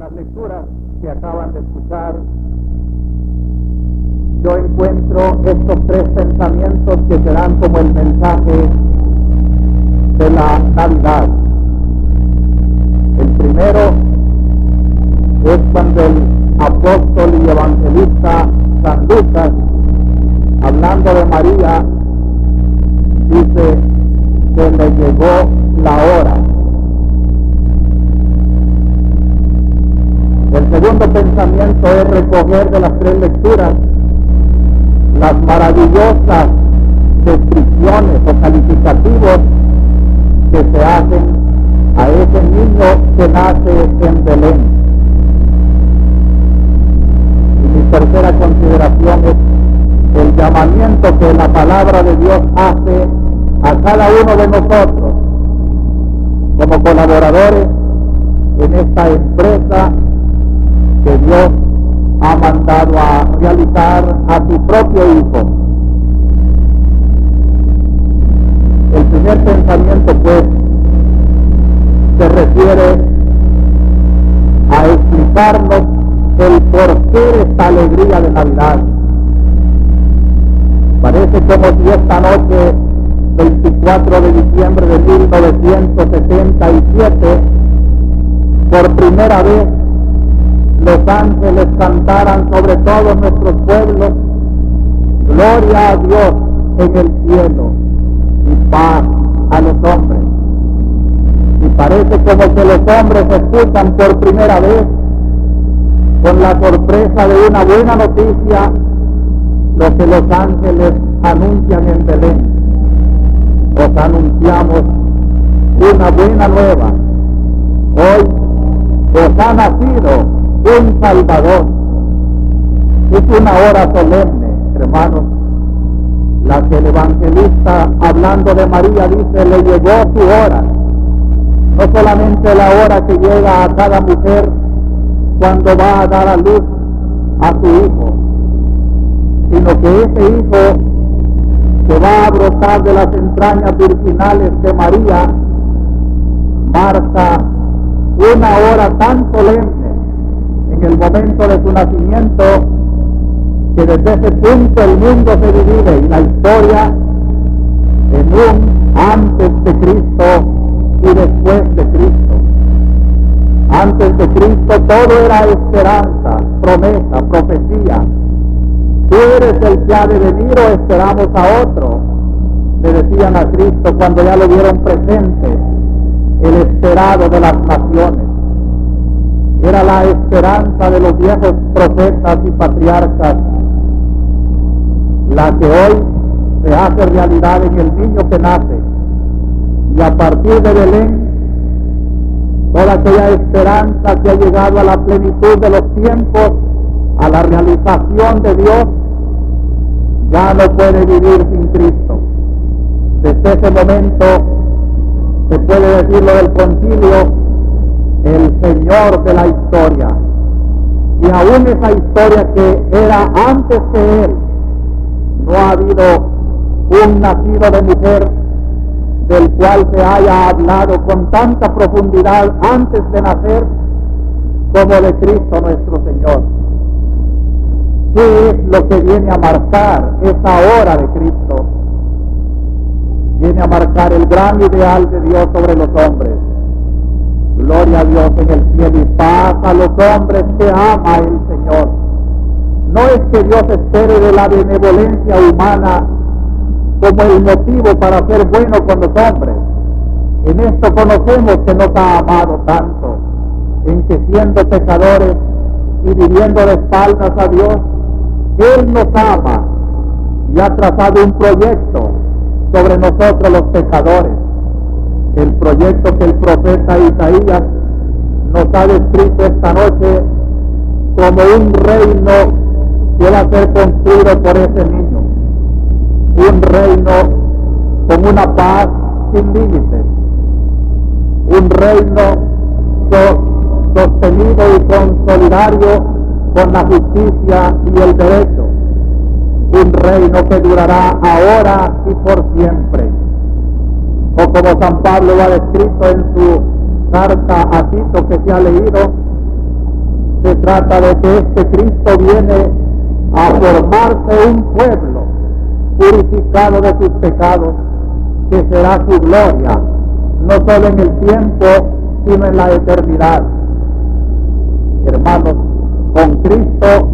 las lecturas que acaban de escuchar, yo encuentro estos tres pensamientos que serán como el mensaje de la Navidad. El primero es cuando el apóstol y evangelista San Lucas, hablando de María, dice que le llegó la hora. El segundo pensamiento es recoger de las tres lecturas las maravillosas descripciones o calificativos que se hacen a ese niño que nace en Belén. Y mi tercera consideración es el llamamiento que la palabra de Dios hace a cada uno de nosotros como colaboradores en esta empresa que Dios ha mandado a realizar a su propio Hijo. El primer pensamiento, pues, se refiere a explicarnos el porqué de esta alegría de Navidad. Parece como si esta noche, 24 de diciembre de 1977, por primera vez, los ángeles cantaran sobre todos nuestros pueblos: gloria a Dios en el cielo y paz a los hombres. Y parece como que los hombres escuchan por primera vez, con la sorpresa de una buena noticia, lo que los ángeles anuncian en Belén. Os anunciamos una buena nueva. Hoy os ha nacido un Salvador. Es una hora solemne, hermanos, la que el evangelista, hablando de María, dice: le llegó su hora. No solamente la hora que llega a cada mujer cuando va a dar a luz a su hijo, sino que ese hijo que va a brotar de las entrañas virginales de María marca una hora tan solemne en el momento de su nacimiento, que desde ese punto el mundo se divide y la historia en un antes de Cristo y después de Cristo. Antes de Cristo todo era esperanza, promesa, profecía. Tú eres el que ha de venir o esperamos a otro, le decían a Cristo cuando ya lo vieron presente, el esperado de las naciones. Era la esperanza de los viejos profetas y patriarcas la que hoy se hace realidad en el niño que nace. Y a partir de Belén, toda aquella esperanza que ha llegado a la plenitud de los tiempos, a la realización de Dios, ya no puede vivir sin Cristo. Desde ese momento se puede decir lo del concilio: el Señor de la historia. Y aún esa historia que era antes que Él, no ha habido un nacido de mujer del cual se haya hablado con tanta profundidad antes de nacer como de Cristo nuestro Señor. ¿Qué es lo que viene a marcar esa hora de Cristo? Viene a marcar el gran ideal de Dios sobre los hombres. Gloria a Dios en el cielo y paz a los hombres que ama el Señor. No es que Dios espere de la benevolencia humana como el motivo para ser bueno con los hombres. En esto conocemos que nos ha amado tanto, en que siendo pecadores y viviendo de espaldas a Dios, Él nos ama y ha trazado un proyecto sobre nosotros los pecadores. El proyecto que el profeta Isaías nos ha descrito esta noche como un reino que va a ser construido por ese niño. Un reino con una paz sin límites. Un reino sostenido y consolidario con la justicia y el derecho. Un reino que durará ahora y por siempre. O como San Pablo lo ha descrito en su carta a Tito que se ha leído, trata de que este Cristo viene a formarse un pueblo purificado de sus pecados, que será su gloria, no solo en el tiempo, sino en la eternidad. Hermanos, con Cristo,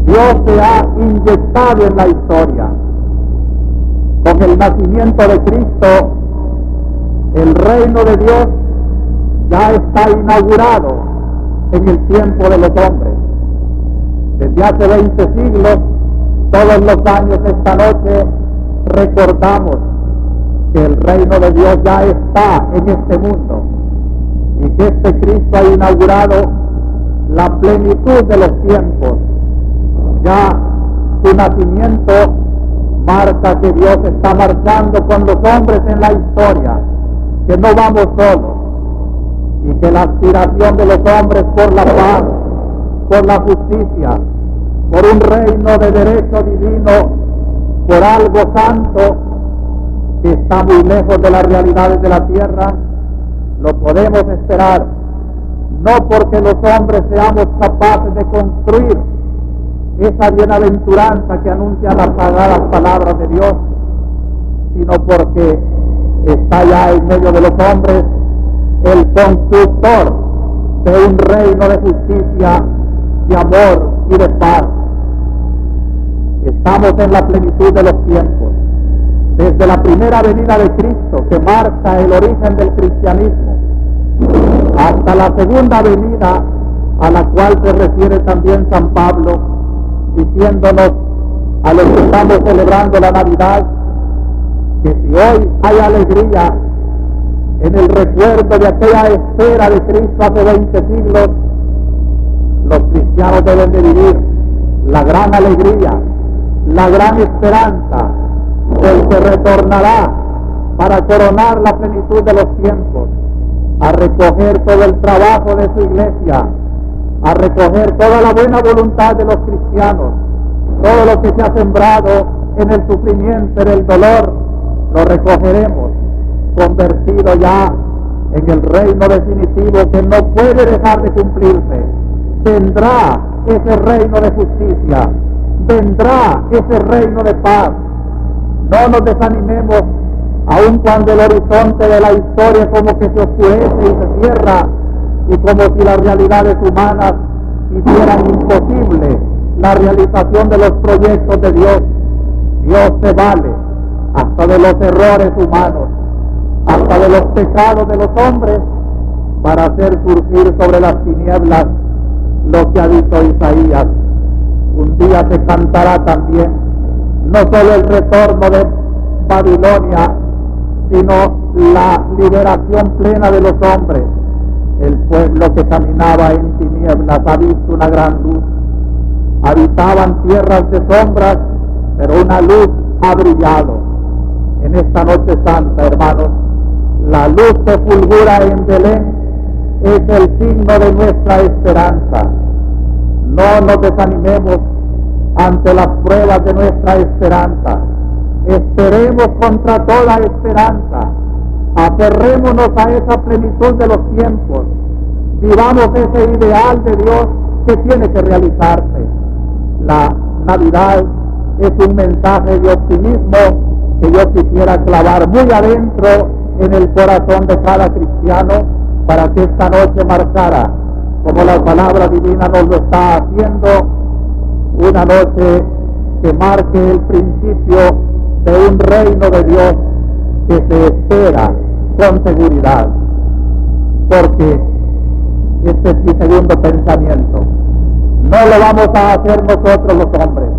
Dios se ha inyectado en la historia. Con el nacimiento de Cristo, el reino de Dios ya está inaugurado en el tiempo de los hombres. Desde hace 20 siglos, todos los años, esta noche, recordamos que el reino de Dios ya está en este mundo y que este Cristo ha inaugurado la plenitud de los tiempos. Ya su nacimiento marca que Dios está marchando con los hombres en la historia, que no vamos solos, y que la aspiración de los hombres por la paz, por la justicia, por un reino de derecho divino, por algo santo que está muy lejos de las realidades de la tierra, lo podemos esperar, no porque los hombres seamos capaces de construir esa bienaventuranza que anuncia las sagradas palabras de Dios, sino porque está ya en medio de los hombres el constructor de un reino de justicia, de amor y de paz. Estamos en la plenitud de los tiempos. Desde la primera venida de Cristo, que marca el origen del cristianismo, hasta la segunda venida, a la cual se refiere también San Pablo, diciéndonos a los que estamos celebrando la Navidad, que si hoy hay alegría en el recuerdo de aquella espera de Cristo hace 20 siglos, los cristianos deben de vivir la gran alegría, la gran esperanza del que retornará para coronar la plenitud de los tiempos, a recoger todo el trabajo de su iglesia, a recoger toda la buena voluntad de los cristianos, todo lo que se ha sembrado en el sufrimiento, en el dolor, lo recogeremos, convertido ya en el reino definitivo que no puede dejar de cumplirse. Vendrá ese reino de justicia, vendrá ese reino de paz. No nos desanimemos, aun cuando el horizonte de la historia como que se oscurece y se cierra, y como si las realidades humanas hicieran imposible la realización de los proyectos de Dios. Dios se vale hasta de los errores humanos, hasta de los pecados de los hombres, para hacer surgir sobre las tinieblas lo que ha dicho Isaías. Un día se cantará también no solo el retorno de Babilonia, sino la liberación plena de los hombres. El pueblo que caminaba en tinieblas ha visto una gran luz. Habitaban tierras de sombras, pero una luz ha brillado. En esta noche santa, hermanos, la luz que fulgura en Belén es el signo de nuestra esperanza. No nos desanimemos ante las pruebas de nuestra esperanza. Esperemos contra toda esperanza. Aferrémonos a esa plenitud de los tiempos. Vivamos ese ideal de Dios que tiene que realizarse. La Navidad es un mensaje de optimismo que yo quisiera clavar muy adentro en el corazón de cada cristiano, para que esta noche marcara, como la palabra divina nos lo está haciendo, una noche que marque el principio de un reino de Dios que se espera con seguridad. Porque este es mi segundo pensamiento. No lo vamos a hacer nosotros los hombres.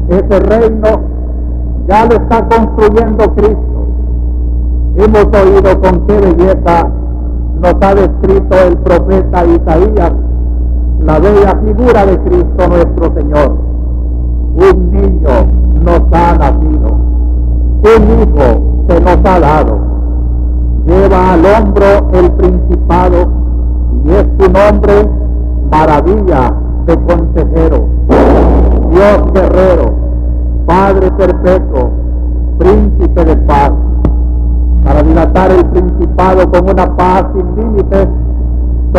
Ese reino ya lo está construyendo Cristo. Hemos oído con qué belleza nos ha descrito el profeta Isaías la bella figura de Cristo nuestro Señor. Un niño nos ha nacido, un hijo se nos ha dado, lleva al hombro el principado, y es su nombre maravilla de consejero, Dios guerrero, Padre perpetuo, príncipe de paz. Para dilatar el principado con una paz sin límites,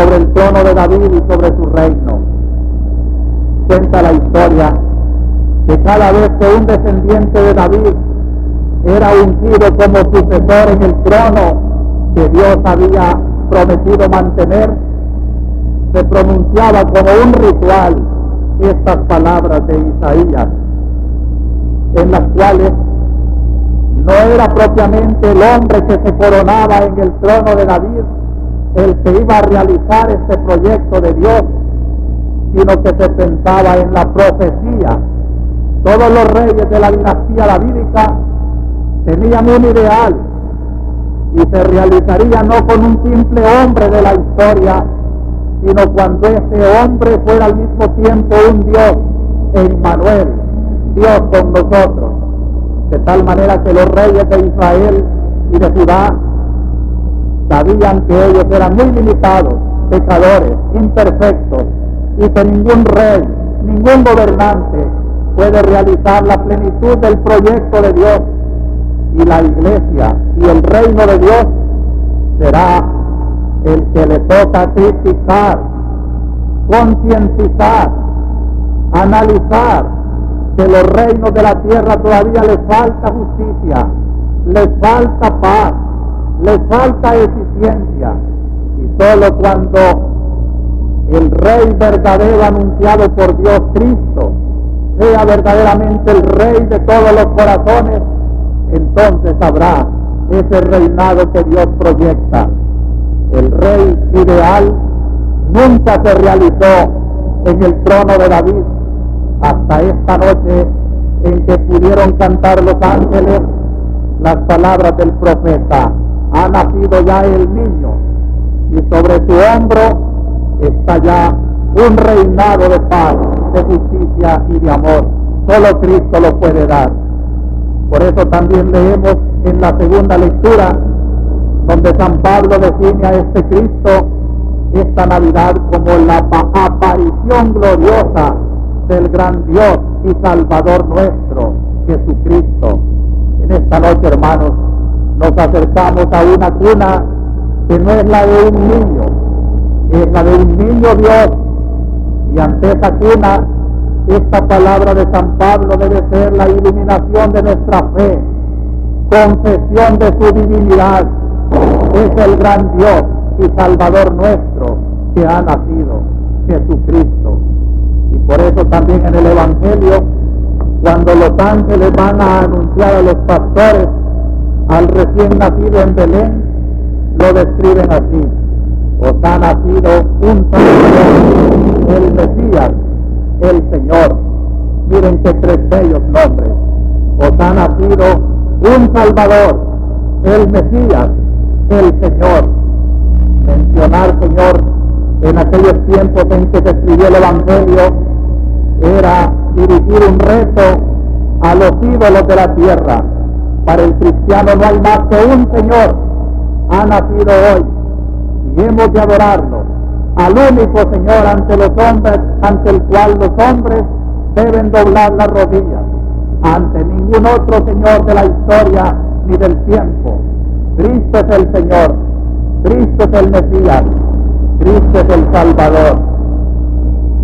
sobre el trono de David y sobre su reino. Cuenta la historia que cada vez que un descendiente de David era ungido como sucesor en el trono que Dios había prometido mantener, se pronunciaba como un ritual estas palabras de Isaías, en las cuales no era propiamente el hombre que se coronaba en el trono de David el que iba a realizar este proyecto de Dios, sino que se pensaba en la profecía. Todos los reyes de la dinastía davídica tenían un ideal y se realizaría no con un simple hombre de la historia, sino cuando ese hombre fuera al mismo tiempo un Dios, Emmanuel, Dios con nosotros, de tal manera que los reyes de Israel y de Judá sabían que ellos eran muy limitados, pecadores, imperfectos, y que ningún rey, ningún gobernante puede realizar la plenitud del proyecto de Dios, y la iglesia y el reino de Dios será el que le toca criticar, concientizar, analizar que los reinos de la tierra todavía les falta justicia, les falta paz, les falta eficiencia, y solo cuando el Rey verdadero anunciado por Dios, Cristo, sea verdaderamente el Rey de todos los corazones, entonces habrá ese reinado que Dios proyecta. El Rey ideal nunca se realizó en el trono de David hasta esta noche en que pudieron cantar los ángeles las palabras del profeta: ha nacido ya el niño y sobre su hombro está ya un reinado de paz, de justicia y de amor. Solo Cristo lo puede dar. Por eso también leemos en la segunda lectura, donde San Pablo define a este Cristo, esta Navidad, como la aparición gloriosa del gran Dios y Salvador nuestro, Jesucristo. En esta noche, hermanos, nos acercamos a una cuna que no es la de un niño, es la de un niño Dios, y ante esa cuna, esta palabra de San Pablo debe ser la iluminación de nuestra fe, confesión de su divinidad. Es el gran Dios y Salvador nuestro que ha nacido, Jesucristo. Y por eso también en el Evangelio, cuando los ángeles van a anunciar a los pastores al recién nacido en Belén, lo describen así: os ha nacido un Salvador, el Mesías, el Señor. Miren qué tres bellos nombres: os ha nacido un Salvador, el Mesías, el Señor. Mencionar Señor en aquellos tiempos en que se escribió el Evangelio era dirigir un reto a los ídolos de la tierra. Para el cristiano no hay más que un Señor. Ha nacido hoy y hemos de adorarlo, al único Señor ante los hombres, ante el cual los hombres deben doblar las rodillas, ante ningún otro Señor de la historia ni del tiempo. Cristo es el Señor, Cristo es el Mesías, Cristo es el Salvador.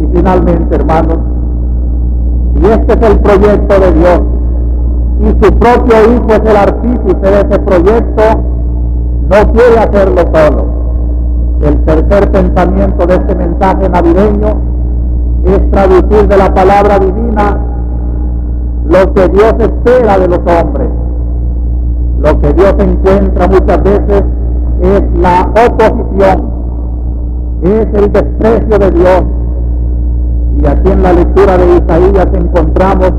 Y finalmente, hermanos, y este es el proyecto de Dios, y su propio Hijo es el artífice de ese proyecto, no quiere hacerlo solo. El tercer pensamiento de este mensaje navideño es traducir de la palabra divina lo que Dios espera de los hombres. Lo que Dios encuentra muchas veces es la oposición, es el desprecio de Dios. Y aquí en la lectura de Isaías encontramos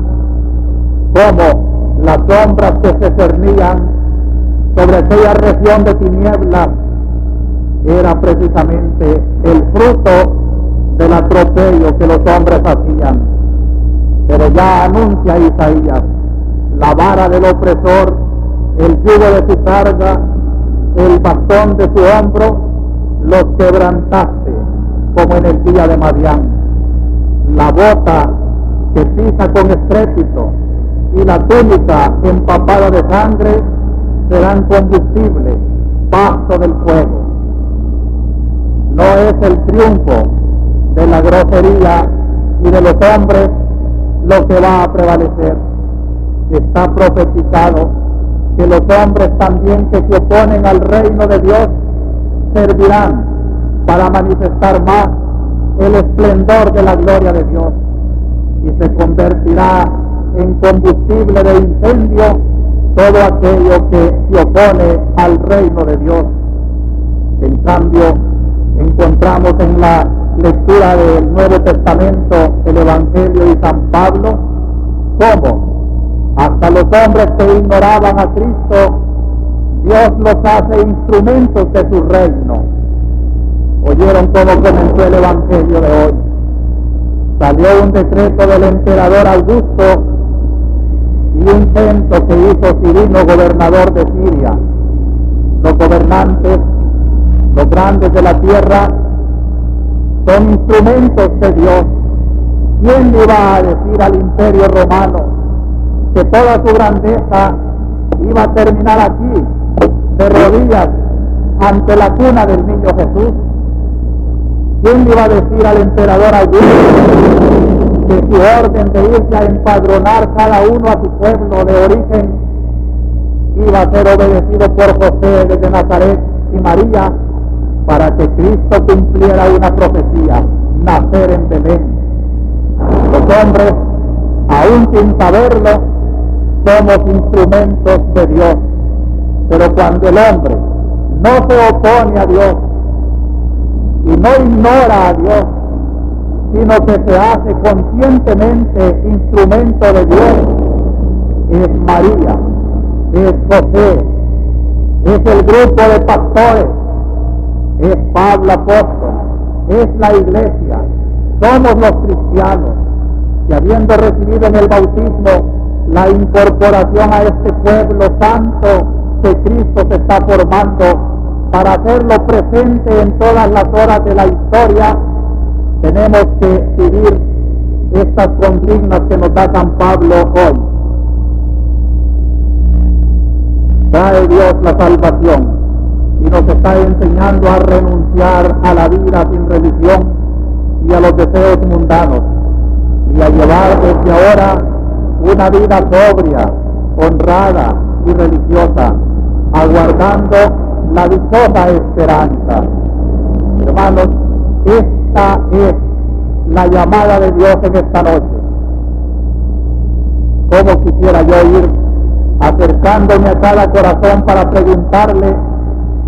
cómo las sombras que se cernían sobre aquella región de tinieblas era precisamente el fruto del atropello que los hombres hacían. Pero ya anuncia Isaías: la vara del opresor, el yugo de su carga, el bastón de su hombro, los quebrantaste, como en el día de Madián. La bota que pisa con estrépito y la túnica empapada de sangre serán combustible, pasto del fuego. No es el triunfo de la grosería y de los hombres lo que va a prevalecer. Está profetizado que los hombres también que se oponen al reino de Dios servirán para manifestar más el esplendor de la gloria de Dios, y se convertirá en combustible de incendio todo aquello que se opone al reino de Dios. En cambio, encontramos en la lectura del Nuevo Testamento el Evangelio de San Pablo cómo hasta los hombres que ignoraban a Cristo, Dios los hace instrumentos de su reino. ¿Oyeron cómo comenzó el Evangelio de hoy? Salió un decreto del emperador Augusto y un censo que hizo Cirino, gobernador de Siria. Los gobernantes, los grandes de la tierra, son instrumentos de Dios. ¿Quién le iba a decir al imperio romano que toda su grandeza iba a terminar aquí, de rodillas, ante la cuna del niño Jesús? ¿Quién le iba a decir al emperador Augusto que su orden de irse a empadronar cada uno a su pueblo de origen iba a ser obedecido por José desde Nazaret y María, para que Cristo cumpliera una profecía, nacer en Belén? Los hombres, aún sin saberlo, somos instrumentos de Dios. Pero cuando el hombre no se opone a Dios y no ignora a Dios, sino que se hace conscientemente instrumento de Dios, es María, es José, es el grupo de pastores, es Pablo apóstol, es la iglesia, somos los cristianos que, habiendo recibido en el bautismo la incorporación a este pueblo santo que Cristo se está formando para hacerlo presente en todas las horas de la historia, tenemos que vivir estas consignas que nos da San Pablo hoy. Trae Dios la salvación y nos está enseñando a renunciar a la vida sin religión y a los deseos mundanos, y a llevar desde ahora una vida sobria, honrada y religiosa, aguardando la dichosa esperanza. Hermanos, esta es la llamada de Dios en esta noche. ¿Cómo quisiera yo ir acercándome a cada corazón para preguntarle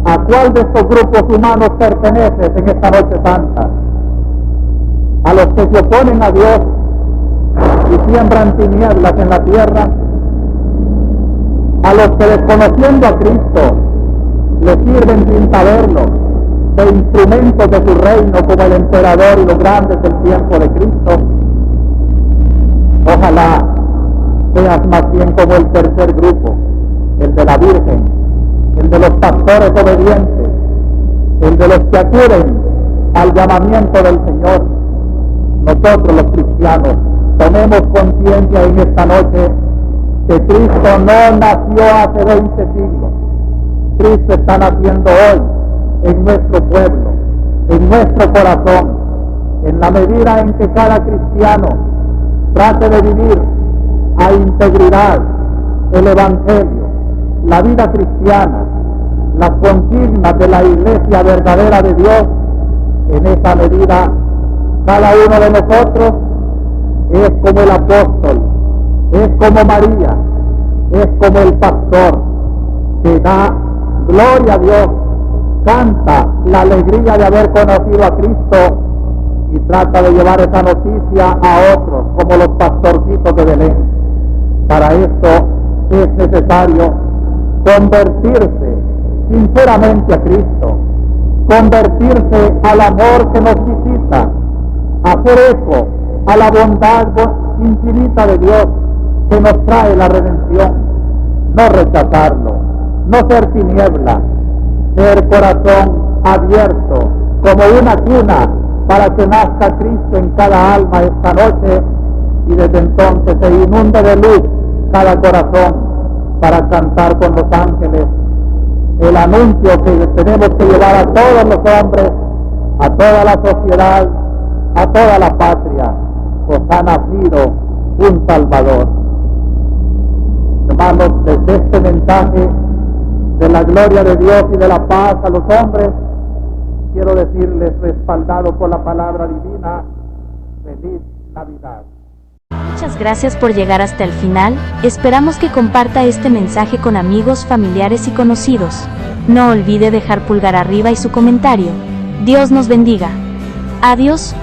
a cuál de estos grupos humanos perteneces en esta noche santa? ¿A los que se oponen a Dios y siembran tinieblas en la tierra? ¿A los que, desconociendo a Cristo, le sirven sin saberlo de instrumentos de su reino, como el emperador y los grandes del tiempo de Cristo? Ojalá seas más bien como el tercer grupo, el de la Virgen, el de los pastores obedientes, el de los que acuden al llamamiento del Señor. Nosotros los cristianos tomemos conciencia en esta noche que Cristo no nació hace 20 siglos. Cristo está naciendo hoy en nuestro pueblo, en nuestro corazón, en la medida en que cada cristiano trate de vivir a integridad el Evangelio, la vida cristiana, las consignas de la iglesia verdadera de Dios. En esa medida, cada uno de nosotros es como el apóstol, es como María, es como el pastor que da gloria a Dios, canta la alegría de haber conocido a Cristo y trata de llevar esa noticia a otros, como los pastorcitos de Belén. Para esto es necesario convertirse sinceramente a Cristo, convertirse al amor que nos visita, hacer eco a la bondad infinita de Dios que nos trae la redención, no rechazarlo, no ser tiniebla, ser corazón abierto como una cuna para que nazca Cristo en cada alma esta noche, y desde entonces se inunde de luz cada corazón para cantar con los ángeles el anuncio que tenemos que llevar a todos los hombres a toda la sociedad, a toda la patria, pues ha nacido un Salvador. Hermanos, desde este mensaje de la gloria de Dios y de la paz a los hombres, quiero decirles, respaldado por la palabra divina, feliz Navidad. Muchas gracias por llegar hasta el final. Esperamos que comparta este mensaje con amigos, familiares y conocidos. No olvide dejar pulgar arriba y su comentario. Dios nos bendiga. Adiós.